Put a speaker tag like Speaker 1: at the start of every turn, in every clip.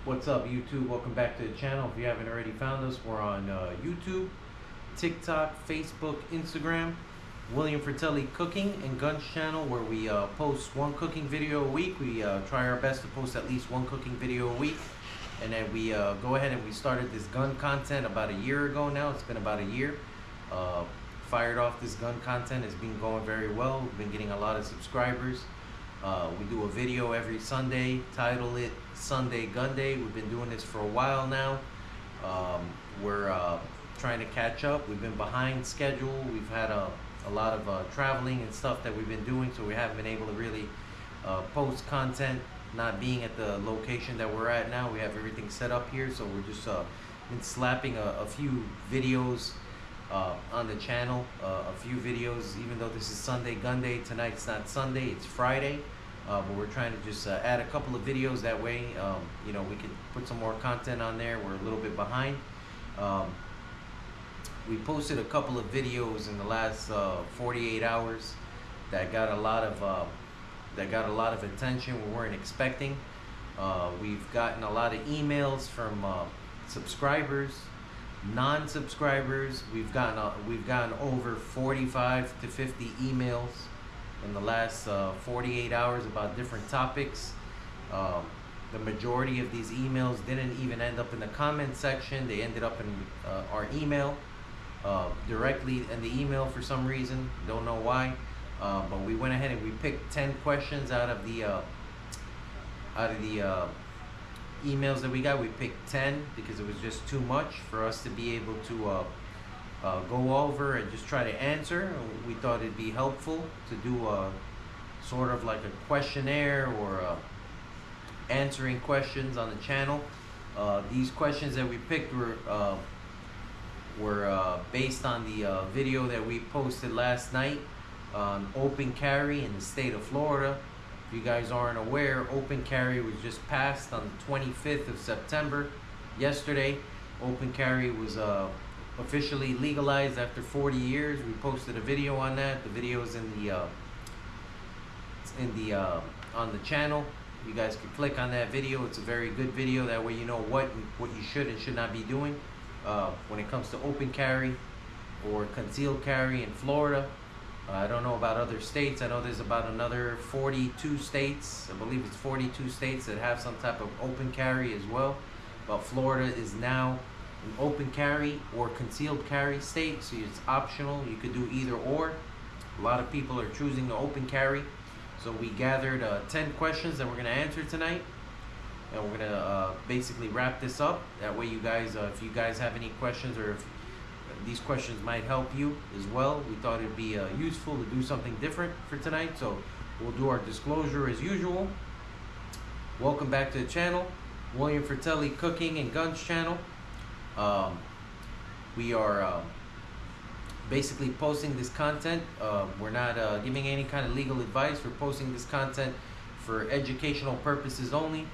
Speaker 1: What's up, YouTube? Welcome back to the channel. If you haven't already found us, we're on YouTube, TikTok, Facebook, Instagram. William Fratelli Cooking and Guns channel, where we post one cooking video a week. We try our best to post at least one cooking video a week. And then we go ahead and we started this gun content about a year ago now. It's been about a year. Fired off this gun content. It's been going very well. We've been getting a lot of subscribers. We do a video every Sunday, title it Sunday-Gunday. We've been doing this for a while now. We're trying to catch up. We've been behind schedule. We've had a lot of traveling and stuff that we've been doing, so we haven't been able to really post content. Not being at the location that we're at now, we have everything set up here, so we're just been slapping a few videos on the channel, a few videos, even though this is Sunday-Gunday. Tonight's not Sunday, it's Friday, but we're trying to just add a couple of videos. That way, you know, we can put some more content on there. We're a little bit behind. We posted a couple of videos in the last 48 hours that got a lot of attention we weren't expecting. We've gotten a lot of emails from subscribers, non-subscribers. We've gotten over 45 to 50 emails in the last 48 hours about different topics. The majority of these emails didn't even end up in the comment section. They ended up in our email, directly in the email for some reason. Don't know why. But we went ahead and we picked 10 questions out of the emails that we got. We picked 10 because it was just too much for us to be able to go over and just try to answer. We thought it'd be helpful to do sort of like a questionnaire or answering questions on the channel. These questions that we picked were based on the video that we posted last night on open carry in the state of Florida. If you guys aren't aware, open carry was just passed on the 25th of September. Yesterday, open carry was officially legalized after 40 years. We posted a video on that. The video is on the channel. You guys can click on that video. It's a very good video. That way you know what you should and should not be doing when it comes to open carry or concealed carry in Florida. I don't know about other states. I know there's about another 42 states. I believe it's 42 states that have some type of open carry as well. But Florida is now an open carry or concealed carry state, so it's optional. You could do either or. A lot of people are choosing the open carry. So we gathered 10 questions that we're going to answer tonight. And we're going to basically wrap this up. That way you guys, if you guys have any questions, or if these questions might help you as well, we thought it'd be useful to do something different for tonight. So we'll do our disclosure as usual. Welcome back to the channel, William Fratelli Cooking and Guns channel. We are basically posting this content. We're not giving any kind of legal advice. We're posting this content for educational purposes only.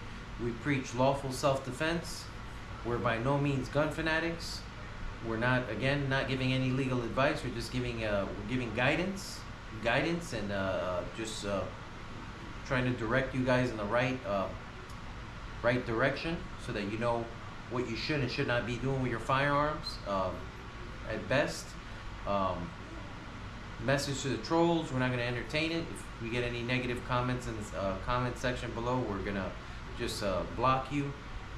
Speaker 1: We preach lawful self-defense. We're by no means gun fanatics. We're not giving any legal advice. We're just giving guidance, and just trying to direct you guys in the right direction, so that you know what you should and should not be doing with your firearms. At best, message to the trolls: we're not going to entertain it. If we get any negative comments in the comment section below, we're gonna just block you.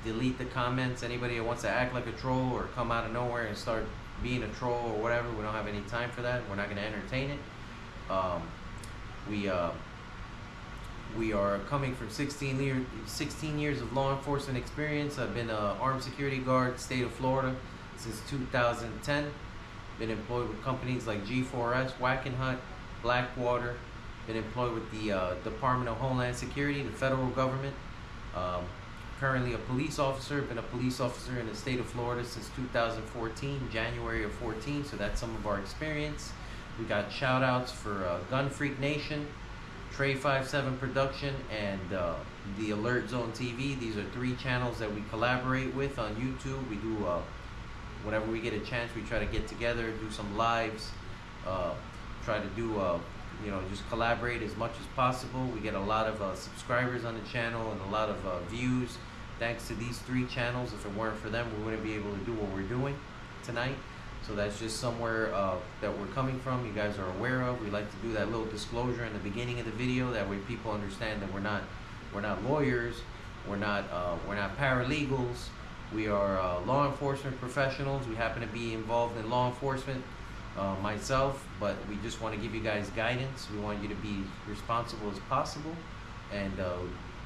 Speaker 1: Delete the comments. Anybody that wants to act like a troll or come out of nowhere and start being a troll or whatever, we don't have any time for that. We're not going to entertain it. We are coming from 16 years of law enforcement experience. I've been an armed security guard, state of Florida, since 2010. Been employed with companies like G4S, Wackenhut, Blackwater. Been employed with the Department of Homeland Security, the federal government. Currently a police officer. Been a police officer in the state of Florida since 2014, January of 14. So that's some of our experience. We got shout outs for Gun Freak Nation, Trey 57 Production, and the Alert Zone TV. These are 3 channels that we collaborate with on YouTube. We do, whenever we get a chance, we try to get together, do some lives, try to do you know, just collaborate as much as possible. We get a lot of subscribers on the channel and a lot of views. thanks to these 3 channels. If it weren't for them, we wouldn't be able to do what we're doing tonight. So that's just somewhere that we're coming from. You guys are aware of. We like to do that little disclosure in the beginning of the video. That way people understand that we're not lawyers. We're not paralegals. We are law enforcement professionals. We happen to be involved in law enforcement myself, but we just want to give you guys guidance. We want you to be responsible as possible, and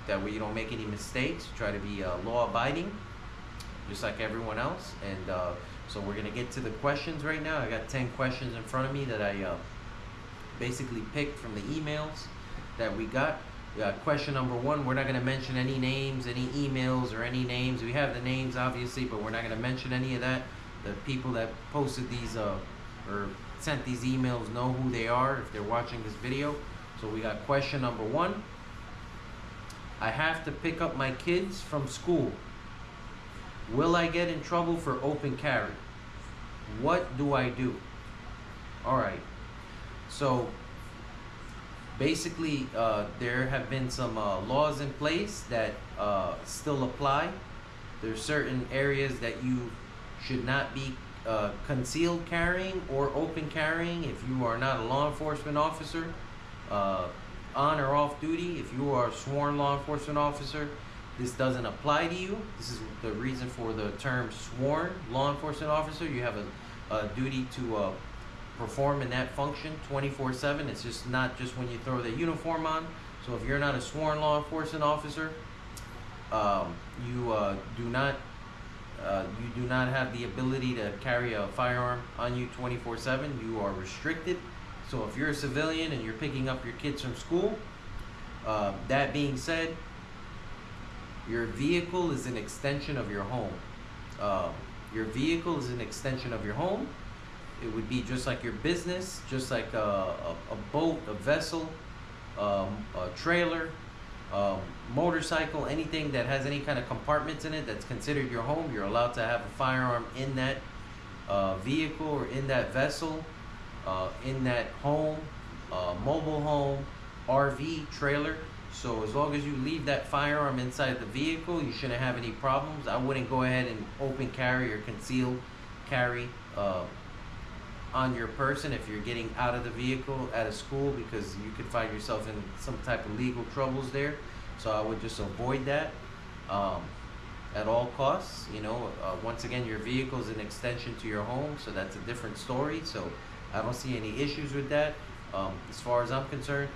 Speaker 1: that way you don't make any mistakes. Try to be law abiding, just like everyone else. And so we're going to get to the questions right now. I got 10 questions in front of me that I basically picked from the emails that we got. Question number 1, we're not going to mention any names, any emails, or any names. We have the names, obviously, but we're not going to mention any of that. The people that posted these or sent these emails know who they are if they're watching this video. So we got question number 1. I have to pick up my kids from school. Will I get in trouble for open carry? What do I do? All right. So basically, there have been some laws in place that still apply. There's certain areas that you should not be concealed carrying or open carrying if you are not a law enforcement officer, on or off duty. If you are a sworn law enforcement officer, this doesn't apply to you. This is the reason for the term sworn law enforcement officer. You have a duty to perform in that function 24/7. It's just not just when you throw the uniform on. So if you're not a sworn law enforcement officer, you do not have the ability to carry a firearm on you 24/7. You are restricted. So if you're a civilian and you're picking up your kids from school, that being said, your vehicle is an extension of your home. Your vehicle is an extension of your home. It would be just like your business, just like a boat, a vessel, a trailer, motorcycle, anything that has any kind of compartments in it that's considered your home. You're allowed to have a firearm in that vehicle or in that vessel, in that home, mobile home, RV, trailer. So as long as you leave that firearm inside the vehicle, you shouldn't have any problems. I wouldn't go ahead and open carry or conceal carry on your person if you're getting out of the vehicle at a school, because you could find yourself in some type of legal troubles there. So I would just avoid that at all costs. You know, once again, your vehicle is an extension to your home, so that's a different story. So I don't see any issues with that. As far as I'm concerned,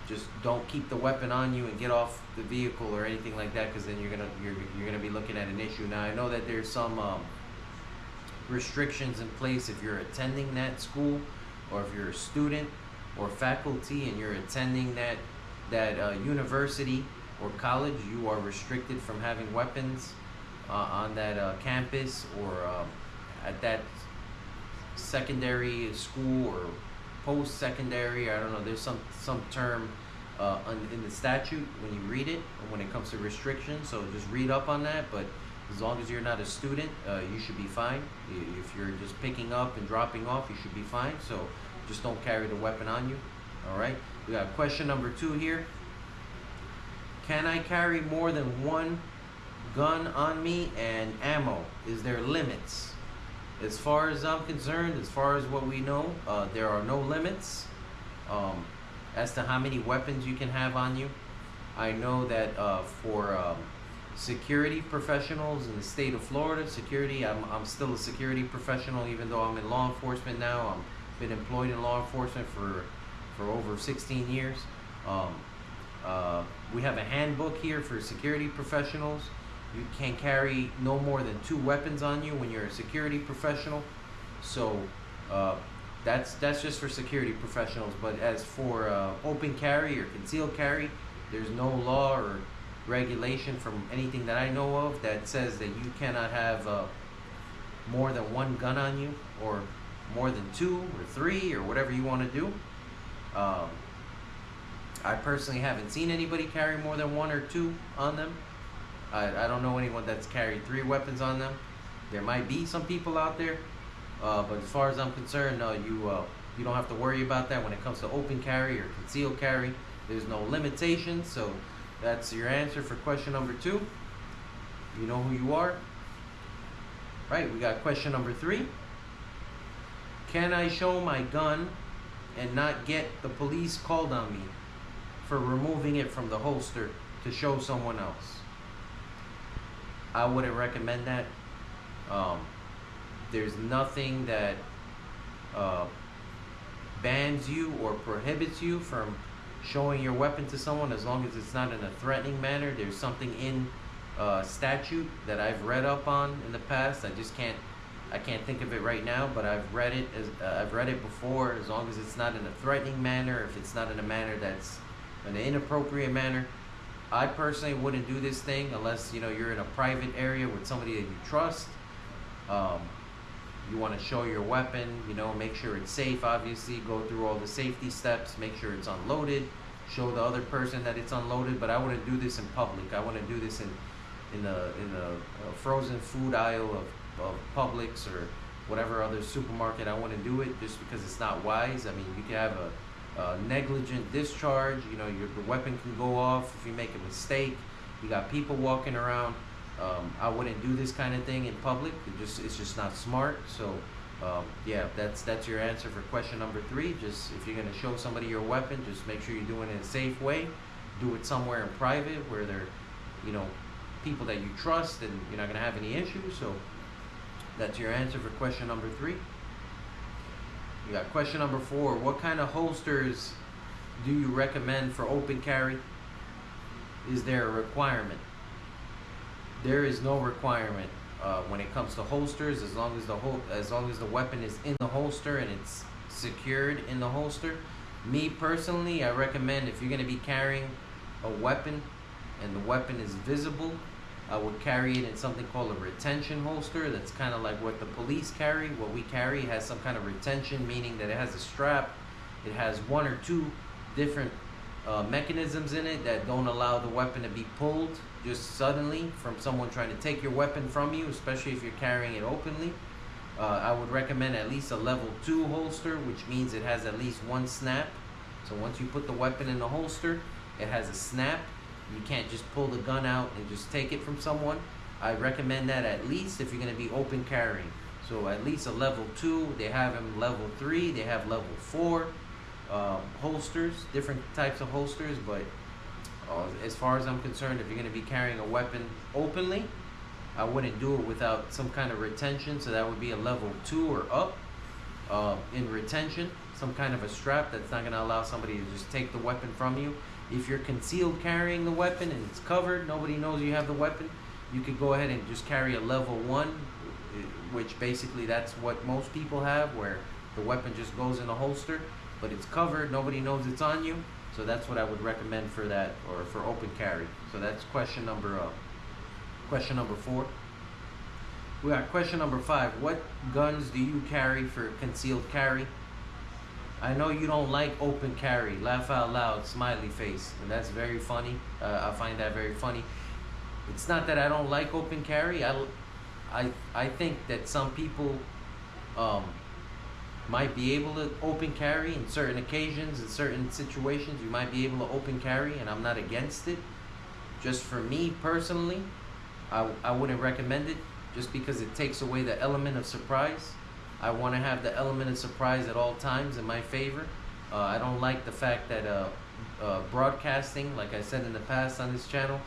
Speaker 1: just don't keep the weapon on you and get off the vehicle or anything like that, because then you're gonna be looking at an issue. Now I know that there's some restrictions in place if you're attending that school, or if you're a student or faculty and you're attending that university or college. You are restricted from having weapons on that campus or at that secondary school or post-secondary. I don't know, there's some term in the statute when you read it when it comes to restrictions, so just read up on that. But as long as you're not a student, you should be fine. If you're just picking up and dropping off, you should be fine. So just don't carry the weapon on you. All right. We got question number 2 here. Can I carry more than one gun on me and ammo? Is there limits? As far as I'm concerned, as far as what we know, there are no limits as to how many weapons you can have on you. I know that for security professionals in the state of Florida, I'm still a security professional, even though I'm in law enforcement now. I've been employed in law enforcement for over 16 years. We have a handbook here for security professionals. You can carry no more than 2 weapons on you when you're a security professional. So that's just for security professionals. But as for open carry or concealed carry, there's no law or regulation from anything that I know of that says that you cannot have more than 1 gun on you, or more than 2 or 3 or whatever you want to do. I personally haven't seen anybody carry more than 1 or 2 on them. I don't know anyone that's carried 3 weapons on them. There might be some people out there, but as far as I'm concerned, you don't have to worry about that when it comes to open carry or concealed carry. There's no limitations. So that's your answer for question number 2. You know who you are? Right, we got question number 3. Can I show my gun and not get the police called on me for removing it from the holster to show someone else? I wouldn't recommend that. There's nothing that bans you or prohibits you from showing your weapon to someone as long as it's not in a threatening manner. There's something in statute that I've read up on in the past. I can't think of it right now, but I've read it before. As long as it's not in a threatening manner, if it's not in a manner that's an inappropriate manner. I personally wouldn't do this thing unless you're in a private area with somebody that you trust. You want to show your weapon, make sure it's safe. Obviously, go through all the safety steps, make sure it's unloaded, show the other person that it's unloaded. But I wouldn't do this in public. I wouldn't do this in the frozen food aisle of Publix or whatever other supermarket. I wouldn't do it just because it's not wise. I mean, you can have a negligent discharge. The weapon can go off if you make a mistake. You got people walking around. I wouldn't do this kind of thing in public. It's just not smart. So yeah, that's your answer for question number 3. Just if you're gonna show somebody your weapon, just make sure you're doing it in a safe way. Do it somewhere in private where they're people that you trust and you're not gonna have any issues. So that's your answer for question number 3. We got question number 4. What kind of holsters do you recommend for open carry? Is there a requirement? There is no requirement when it comes to holsters, as long as the weapon is in the holster and it's secured in the holster. Me personally, I recommend if you're going to be carrying a weapon and the weapon is visible, I would carry it in something called a retention holster. That's kind of like what the police carry. What we carry has some kind of retention, meaning that it has a strap. It has 1 or 2 different mechanisms in it that don't allow the weapon to be pulled just suddenly from someone trying to take your weapon from you, especially if you're carrying it openly. I would recommend at least a level 2 holster, which means it has at least 1 snap. So once you put the weapon in the holster, it has a snap. You can't just pull the gun out and just take it from someone. I recommend that at least if you're going to be open carrying. So at least a level 2. They have them level 3. They have level 4 holsters, different types of holsters. But as far as I'm concerned, if you're going to be carrying a weapon openly, I wouldn't do it without some kind of retention. So that would be a level 2 or up in retention. Some kind of a strap that's not going to allow somebody to just take the weapon from you. If you're concealed carrying the weapon and it's covered, nobody knows you have the weapon, you could go ahead and just carry a level 1, which basically that's what most people have, where the weapon just goes in a holster, but it's covered, nobody knows it's on you. So that's what I would recommend for that, or for open carry. So that's question number 4. We got question number 5. What guns do you carry for concealed carry? I know you don't like open carry. Laugh out loud, smiley face. And that's very funny. I find that very funny. It's not that I don't like open carry. I think that some people might be able to open carry in certain occasions, in certain situations. You might be able to open carry, and I'm not against it. Just for me personally, I wouldn't recommend it, just because it takes away the element of surprise. I want to have the element of surprise at all times in my favor. I don't like the fact that broadcasting, like I said in the past on this channel,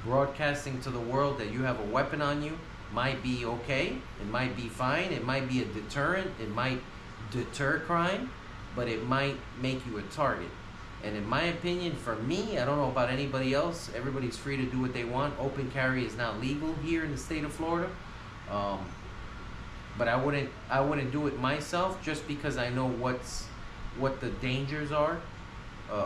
Speaker 1: broadcasting to the world that you have a weapon on you might be okay. It might be fine. It might be a deterrent. It might deter crime, but it might make you a target. And in my opinion, for me, I don't know about anybody else, everybody's free to do what they want. Open carry is not legal here in the state of Florida. But I wouldn't do it myself, just because I know what the dangers are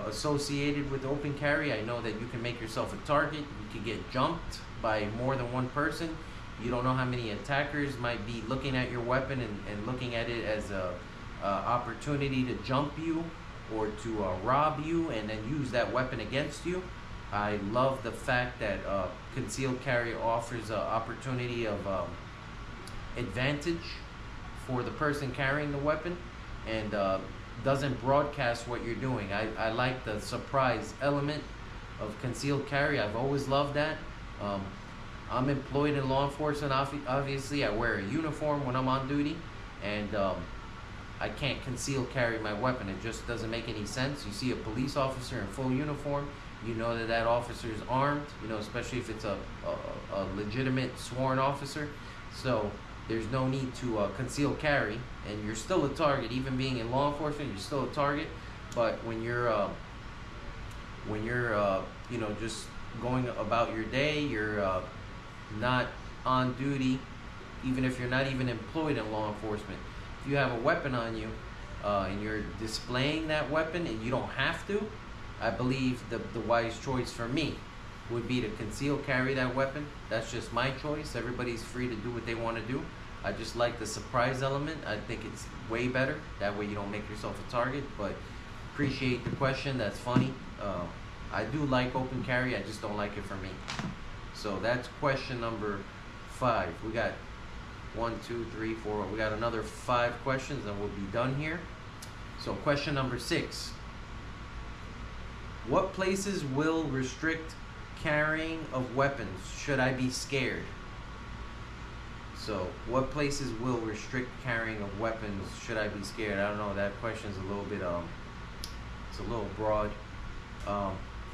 Speaker 1: associated with open carry. I know that you can make yourself a target. You can get jumped by more than one person. You don't know how many attackers might be looking at your weapon and looking at it as a opportunity to jump you or to rob you and then use that weapon against you. I love the fact that concealed carry offers an opportunity of advantage for the person carrying the weapon, and doesn't broadcast what you're doing. I like the surprise element of concealed carry. I've always loved that. I'm employed in law enforcement. Obviously, I wear a uniform when I'm on duty, and I can't conceal carry my weapon. It just doesn't make any sense. You see a police officer in full uniform, you know that that officer is armed, you know, especially if it's a legitimate sworn officer. So there's no need to conceal carry, and you're still a target. Even being in law enforcement, you're still a target. But when you're you know, just going about your day, you're not on duty, even if you're not even employed in law enforcement. If you have a weapon on you and you're displaying that weapon and you don't have to, I believe the wise choice for me would be to conceal carry that weapon. That's just my choice. Everybody's free to do what they want to do. I just like the surprise element. I think it's way better. That way you don't make yourself a target. But appreciate the question. That's funny. I do like open carry. I just don't like it for me. So that's question number 5. We got 1, 2, 3, 4. We got another 5 questions and we'll be done here. So question number 6. What places will restrict carrying of weapons? Should I be scared? So what places will restrict carrying of weapons? Should I be scared? I don't know. That question's a little bit it's a little broad.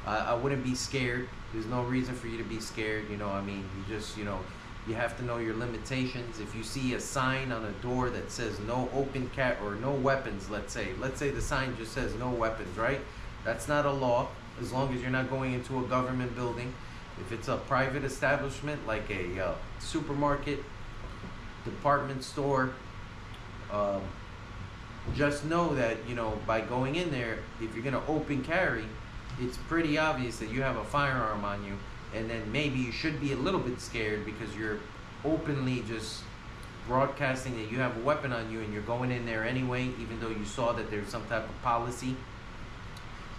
Speaker 1: I wouldn't be scared. There's no reason for you to be scared. You know, I mean, you just, you know, you have to know your limitations. If you see a sign on a door that says no open or no weapons, let's say the sign just says no weapons, right? That's not a law, as long as you're not going into a government building. If it's a private establishment like a supermarket, department store, just know that, you know, by going in there, if you're gonna open carry, it's pretty obvious that you have a firearm on you, and then maybe you should be a little bit scared because you're openly just broadcasting that you have a weapon on you, and you're going in there anyway, even though you saw that there's some type of policy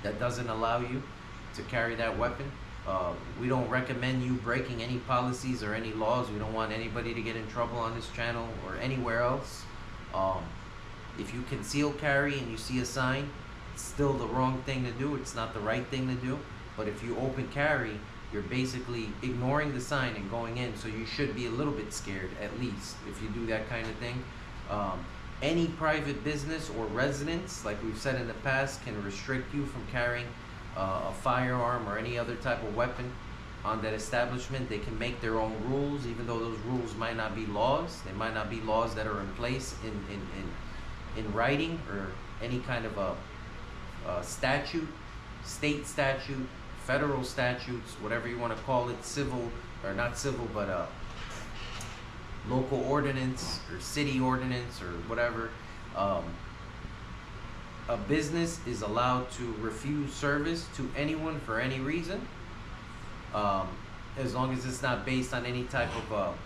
Speaker 1: that doesn't allow you to carry that weapon. We don't recommend you breaking any policies or any laws. We don't want anybody to get in trouble on this channel or anywhere else. If you conceal carry and you see a sign, it's still the wrong thing to do. It's not the right thing to do. But if you open carry, you're basically ignoring the sign and going in, so you should be a little bit scared, at least, if you do that kind of thing. Any private business or residence, like we've said in the past, can restrict you from carrying a firearm or any other type of weapon on that establishment. They can make their own rules, even though those rules might not be laws. They might not be laws that are in place in writing, or any kind of a statute, state statute, federal statutes, whatever you want to call it, civil, or not civil, but local ordinance or city ordinance or whatever. A business is allowed to refuse service to anyone for any reason, as long as it's not based on any type of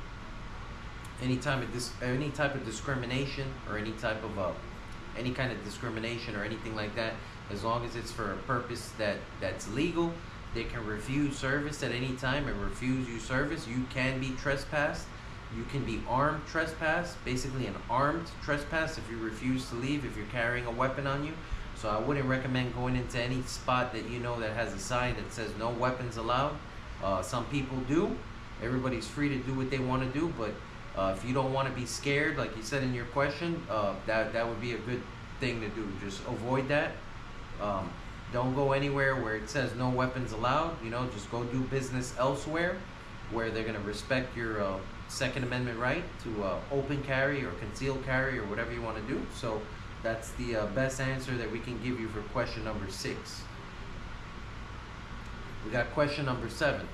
Speaker 1: discrimination, or any kind of discrimination or anything like that. As long as it's for a purpose that's legal, they can refuse service at any time and refuse you service. You can be trespassed. You can be armed trespass, basically an armed trespass, if you refuse to leave, if you're carrying a weapon on you. So I wouldn't recommend going into any spot that you know that has a sign that says no weapons allowed. Some people do. Everybody's free to do what they want to do, but if you don't want to be scared, like you said in your question, that would be a good thing to do. Just avoid that. Don't go anywhere where it says no weapons allowed. You know, just go do business elsewhere where they're going to respect your Second Amendment right to open carry or conceal carry or whatever you want to do. So that's the best answer that we can give you for question number 6. We got question number 7.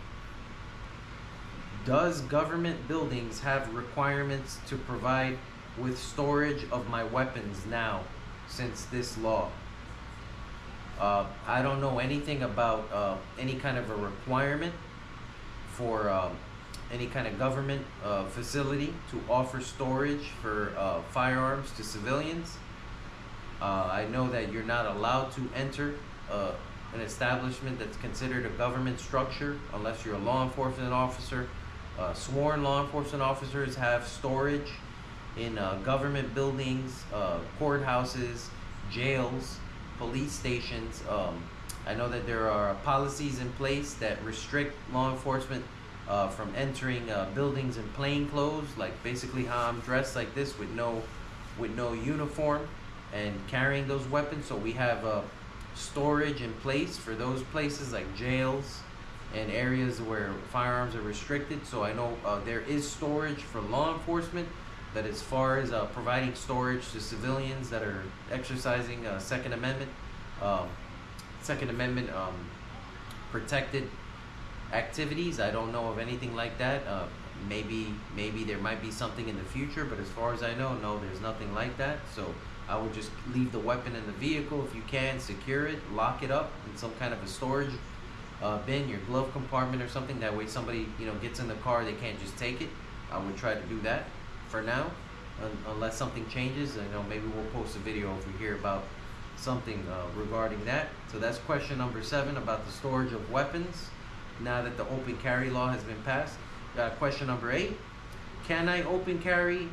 Speaker 1: Does government buildings have requirements to provide with storage of my weapons now, since this law? I don't know anything about any kind of a requirement for any kind of government facility to offer storage for firearms to civilians. I know that you're not allowed to enter an establishment that's considered a government structure unless you're a law enforcement officer. Sworn law enforcement officers have storage in government buildings, courthouses, jails, police stations. I know that there are policies in place that restrict law enforcement from entering buildings in plain clothes, like basically how I'm dressed like this with no uniform, and carrying those weapons. So we have storage in place for those places like jails and areas where firearms are restricted. So I know there is storage for law enforcement, that as far as providing storage to civilians that are exercising Second Amendment protected activities. I don't know of anything like that. Maybe there might be something in the future, but as far as I know, no, there's nothing like that. So I would just leave the weapon in the vehicle if you can, secure it, lock it up in some kind of a storage bin, your glove compartment or something. That way somebody gets in the car, they can't just take it. I would try to do that for now, unless something changes. Maybe we'll post a video if we hear about something regarding that. So that's question number 7 about the storage of weapons now that the open carry law has been passed. Question number 8, can I open carry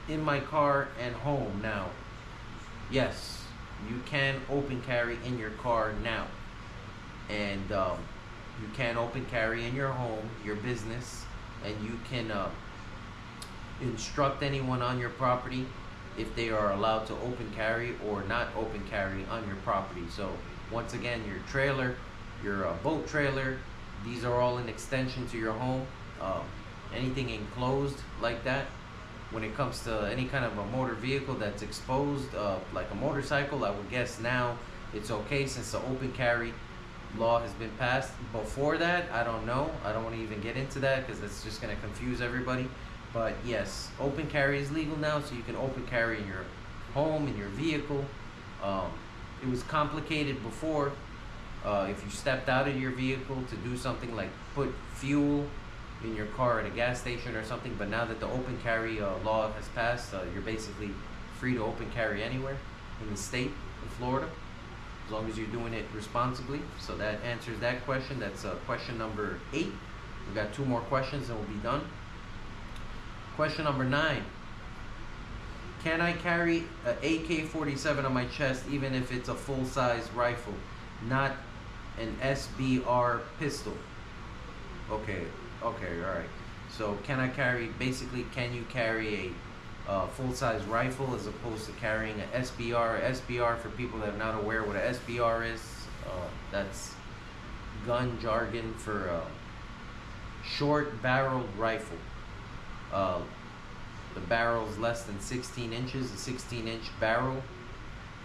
Speaker 1: in my car and home now? Yes, you can open carry in your car now, and you can open carry in your home, your business, and you can instruct anyone on your property if they are allowed to open carry or not open carry on your property. So once again, your trailer, your boat trailer, these are all an extension to your home. Anything enclosed like that, when it comes to any kind of a motor vehicle that's exposed, like a motorcycle, I would guess now it's okay since the open carry law has been passed. Before that, I don't know. I don't want to even get into that because it's just going to confuse everybody. But yes, open carry is legal now, so you can open carry in your home, in your vehicle. It was complicated before. If you stepped out of your vehicle to do something like put fuel in your car at a gas station or something, but now that the open carry law has passed, you're basically free to open carry anywhere in the state of Florida, as long as you're doing it responsibly. So that answers that question. That's question number 8. We've got 2 more questions and we'll be done. Question number 9. Can I carry an AK-47 on my chest even if it's a full-size rifle, not an SBR pistol? Okay, all right. So can I carry, basically, can you carry a full-size rifle as opposed to carrying an SBR? SBR, for people that are not aware what an SBR is, that's gun jargon for short-barreled rifle. The barrel is less than 16 inches, a 16-inch barrel,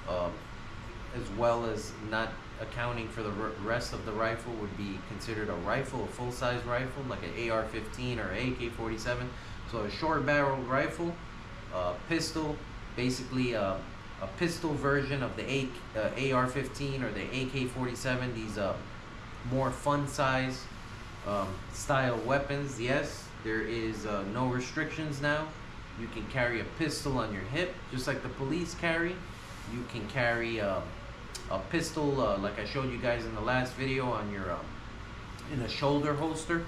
Speaker 1: as well as not accounting for the rest of the rifle would be considered a rifle, a full-size rifle, like an AR-15 or AK-47. So a short-barreled rifle, pistol, basically a pistol version of the AR-15 or the AK-47. These more fun-size style weapons. Yes, there is no restrictions now. You can carry a pistol on your hip, just like the police carry. You can carry a pistol, like I showed you guys in the last video, on your in a shoulder holster.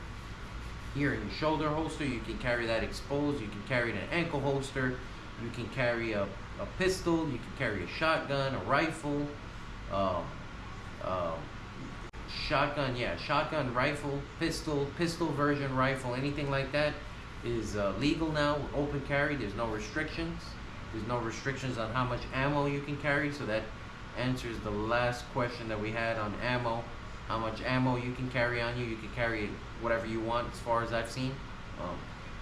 Speaker 1: Here in your shoulder holster, you can carry that exposed. You can carry it in an ankle holster. You can carry a pistol. You can carry a shotgun, a rifle, shotgun, rifle, pistol version rifle, anything like that is legal now. Open carry, there's no restrictions. There's no restrictions on how much ammo you can carry. So that answers the last question that we had on ammo. How much ammo you can carry on you. You can carry whatever you want as far as I've seen.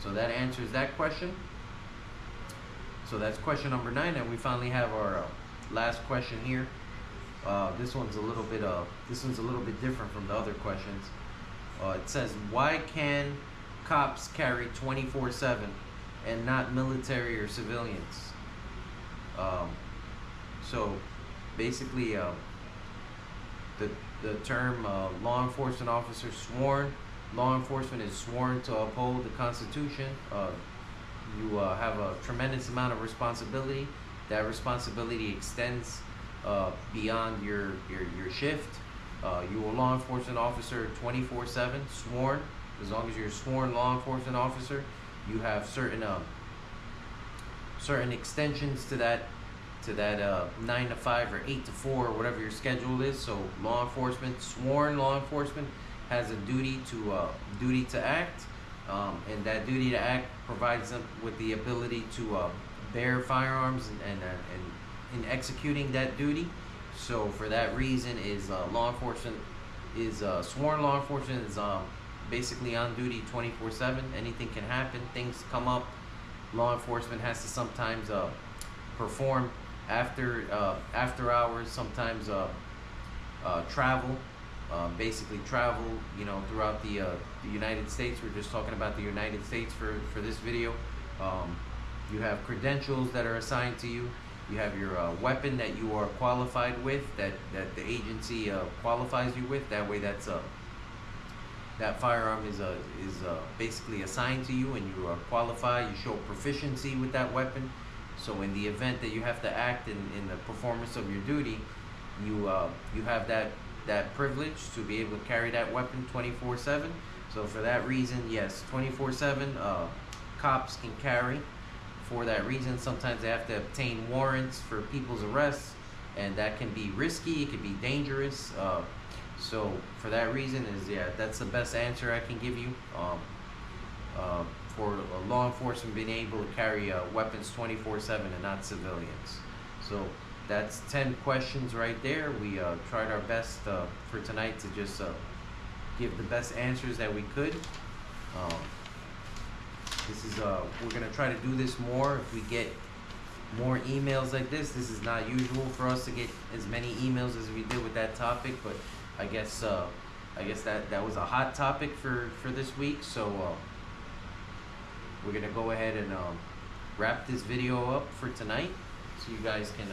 Speaker 1: So that answers that question. So that's question number 9, and we finally have our last question here. This one's a little bit different from the other questions. It says, why can cops carry 24/7 and not military or civilians? So basically, the term law enforcement officer sworn. Law enforcement is sworn to uphold the Constitution. You have a tremendous amount of responsibility. That responsibility extends beyond your shift. You are a law enforcement officer 24/7, sworn. As long as you're a sworn law enforcement officer, you have certain extensions to that 9 to 5 or 8 to 4 or whatever your schedule is. So law enforcement, sworn law enforcement, has a duty to act, and that duty to act provides them with the ability to bear firearms and in executing that duty. So for that reason, is law enforcement is sworn law enforcement is basically on duty 24/7. Anything can happen. Things come up. Law enforcement has to sometimes perform after hours. Sometimes travel, basically travel. Throughout the United States. We're just talking about the United States for this video. You have credentials that are assigned to you. You have your weapon that you are qualified with, that the agency qualifies you with. That way, that firearm is basically assigned to you, and you qualify. You show proficiency with that weapon. So in the event that you have to act in the performance of your duty, you have that privilege to be able to carry that weapon 24/7. So for that reason, yes, 24/7 cops can carry. For that reason, sometimes they have to obtain warrants for people's arrests, and that can be risky. It can be dangerous. So for that reason, that's the best answer I can give you. For law enforcement being able to carry weapons 24/7 and not civilians. So that's 10 questions right there. We tried our best for tonight to just give the best answers that we could. We're gonna try to do this more. If we get more emails like this is not usual for us to get as many emails as we did with that topic, but I guess that was a hot topic for this week. So we're gonna go ahead and wrap this video up for tonight, so you guys can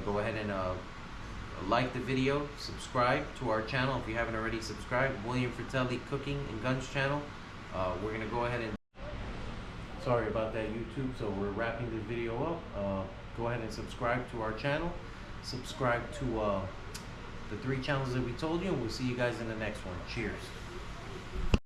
Speaker 1: go ahead and like the video, subscribe to our channel if you haven't already subscribed. William Fratelli Cooking and Guns channel. We're gonna go ahead and, sorry about that, YouTube. So we're wrapping this video up. Go ahead and subscribe to our channel. Subscribe to the 3 channels that we told you, and we'll see you guys in the next one. Cheers.